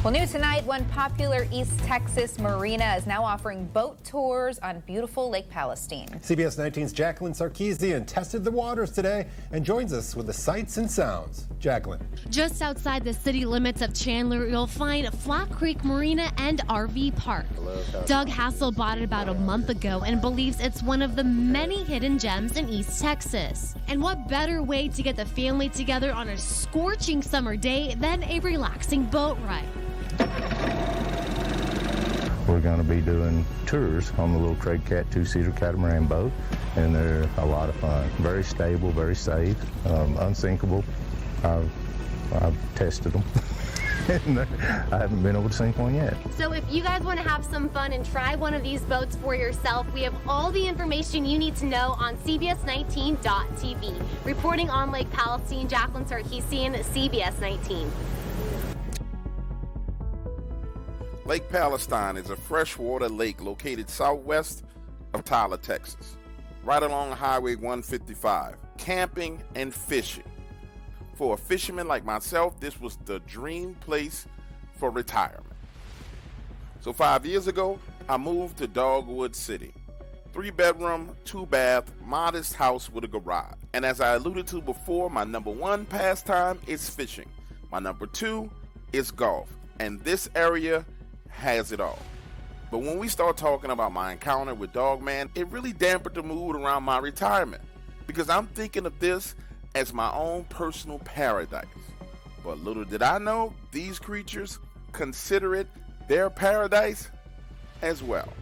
Well, new tonight, one popular East Texas marina is now offering boat tours on beautiful Lake Palestine. CBS 19's Jacqueline Sarkeesian tested the waters today and joins us with the sights and sounds. Jacqueline. Just outside the city limits of Chandler, you'll find Flat Creek Marina and RV Park. Doug Hassel bought it about a month ago and believes it's one of the many hidden gems in East Texas. And what better way to get the family together on a scorching summer day than a relaxing boat ride? We're going to be doing tours on the little Craig Cat two-seater catamaran boat, and they're a lot of fun. Very stable, very safe, unsinkable. I've tested them, and I haven't been able to sink one yet. So if you guys want to have some fun and try one of these boats for yourself, we have all the information you need to know on CBS19.tv. Reporting on Lake Palestine, Jacqueline Sarkeesian, CBS 19. Lake Palestine is a freshwater lake located southwest of Tyler, Texas, right along Highway 155. Camping and fishing. For a fisherman like myself, this was the dream place for retirement. So 5 years ago, I moved to Dogwood City. 3-bedroom, 2-bath, modest house with a garage. And as I alluded to before, my number one pastime is fishing. My number two is golf. And this area has it all. But when we start talking about my encounter with Dogman, it really dampened the mood around my retirement, because I'm thinking of this as my own personal paradise. But little did I know, these creatures consider it their paradise as well.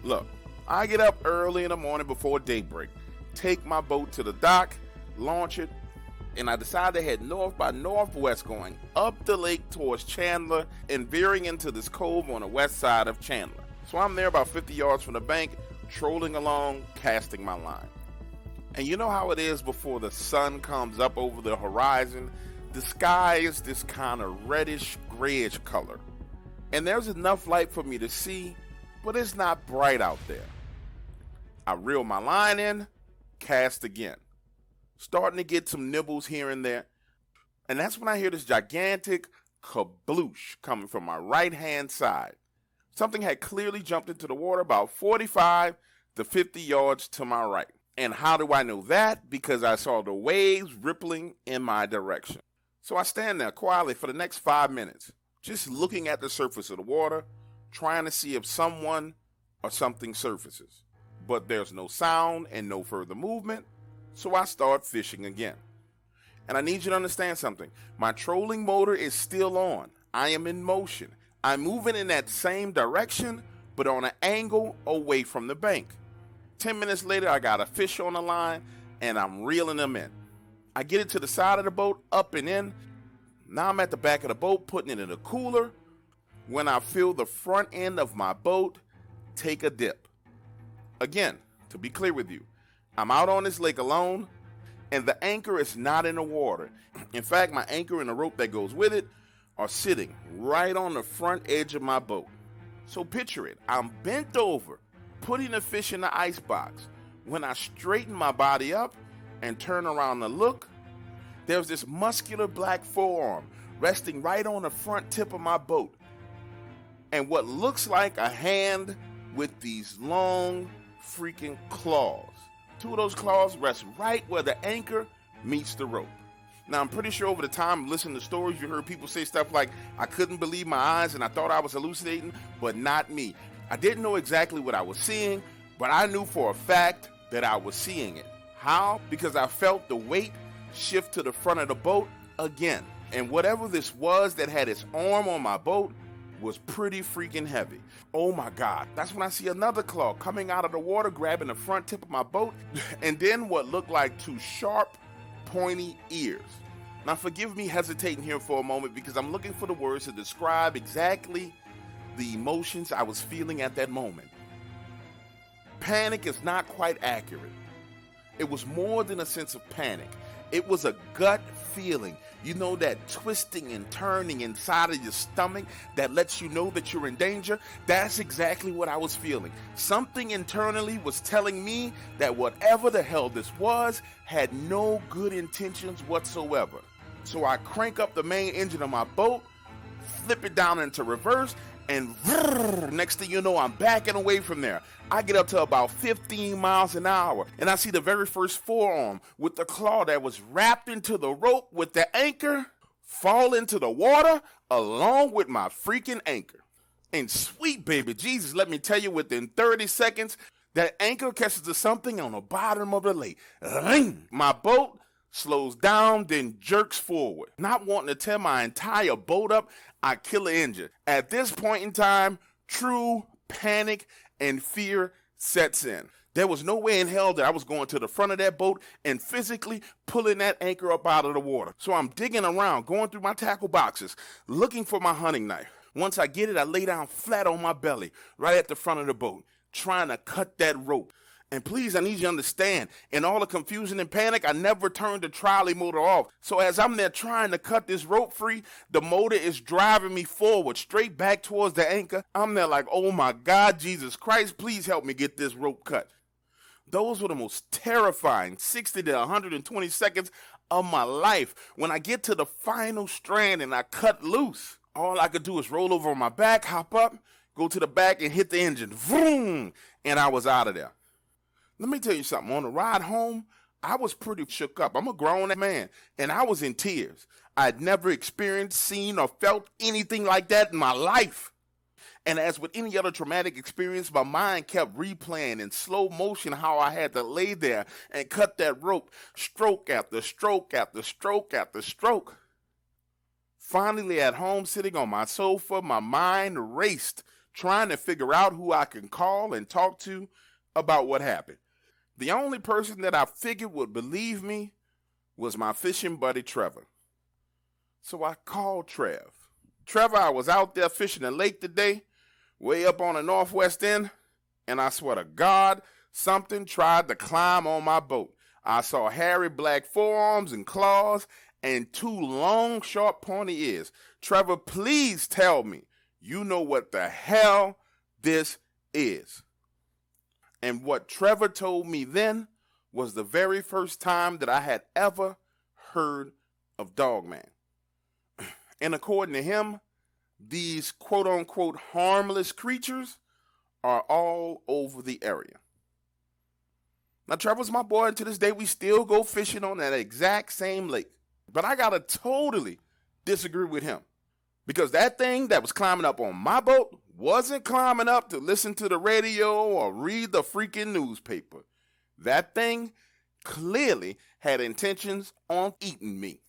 Look, I get up early in the morning before daybreak, take my boat to the dock, launch it, and I decided to head north by northwest, going up the lake towards Chandler and veering into this cove on the west side of Chandler. So I'm there about 50 yards from the bank, trolling along, casting my line. And you know how it is before the sun comes up over the horizon? The sky is this kind of reddish, grayish color. And there's enough light for me to see, but it's not bright out there. I reel my line in, cast again. Starting to get some nibbles here and there. And that's when I hear this gigantic kabloosh coming from my right-hand side. Something had clearly jumped into the water about 45 to 50 yards to my right. And how do I know that? Because I saw the waves rippling in my direction. So I stand there quietly for the next 5 minutes, just looking at the surface of the water, trying to see if someone or something surfaces. But there's no sound and no further movement. So I start fishing again. And I need you to understand something. My trolling motor is still on. I am in motion. I'm moving in that same direction, but on an angle away from the bank. 10 minutes later, I got a fish on the line, and I'm reeling them in. I get it to the side of the boat, up and in. Now I'm at the back of the boat, putting it in a cooler, when I feel the front end of my boat take a dip. Again, to be clear with you, I'm out on this lake alone, and the anchor is not in the water. In fact, my anchor and the rope that goes with it are sitting right on the front edge of my boat. So picture it, I'm bent over, putting the fish in the ice box. When I straighten my body up and turn around to look, there's this muscular black forearm resting right on the front tip of my boat. And what looks like a hand with these long freaking claws. Two of those claws rest right where the anchor meets the rope. Now, I'm pretty sure over the time listening to stories, you heard people say stuff like, I couldn't believe my eyes and I thought I was hallucinating, but not me. I didn't know exactly what I was seeing, but I knew for a fact that I was seeing it. How? Because I felt the weight shift to the front of the boat again. And whatever this was that had its arm on my boat was pretty freaking heavy. Oh my God. That's when I see another claw coming out of the water, grabbing the front tip of my boat, and then what looked like two sharp, pointy ears. Now forgive me hesitating here for a moment because I'm looking for the words to describe exactly the emotions I was feeling at that moment. Panic is not quite accurate. It was more than a sense of panic. It was a gut feeling. You know, that twisting and turning inside of your stomach that lets you know that you're in danger? That's exactly what I was feeling. Something internally was telling me that whatever the hell this was had no good intentions whatsoever. So I crank up the main engine of my boat, flip it down into reverse, and next thing you know, I'm backing away from there. I get up to about 15 miles an hour, and I see the very first forearm with the claw that was wrapped into the rope with the anchor fall into the water along with my freaking anchor. And sweet baby Jesus, let me tell you, within 30 seconds, that anchor catches to something on the bottom of the lake. Ring! My boat slows down, then jerks forward. Not wanting to tear my entire boat up, I kill the engine. At this point in time, true panic and fear sets in. There was no way in hell that I was going to the front of that boat and physically pulling that anchor up out of the water. So I'm digging around, going through my tackle boxes, looking for my hunting knife. Once I get it, I lay down flat on my belly, right at the front of the boat, trying to cut that rope. And please, I need you to understand, in all the confusion and panic, I never turned the trolley motor off. So as I'm there trying to cut this rope free, the motor is driving me forward, straight back towards the anchor. I'm there like, oh my God, Jesus Christ, please help me get this rope cut. Those were the most terrifying 60 to 120 seconds of my life. When I get to the final strand and I cut loose, all I could do is roll over on my back, hop up, go to the back and hit the engine. Vroom! And I was out of there. Let me tell you something. On the ride home, I was pretty shook up. I'm a grown man, and I was in tears. I'd never experienced, seen, or felt anything like that in my life. And as with any other traumatic experience, my mind kept replaying in slow motion how I had to lay there and cut that rope, stroke after stroke after stroke after stroke. Finally, at home, sitting on my sofa, my mind raced, trying to figure out who I can call and talk to about what happened. The only person that I figured would believe me was my fishing buddy, Trevor. So I called Trev. Trevor, I was out there fishing the lake today, way up on the northwest end, and I swear to God, something tried to climb on my boat. I saw hairy black forearms and claws and two long, sharp, pointy ears. Trevor, please tell me you know what the hell this is. And what Trevor told me then was the very first time that I had ever heard of Dogman. And according to him, these quote-unquote harmless creatures are all over the area. Now, Trevor's my boy, and to this day, we still go fishing on that exact same lake. But I gotta totally disagree with him. Because that thing that was climbing up on my boat wasn't climbing up to listen to the radio or read the freaking newspaper. That thing clearly had intentions on eating me.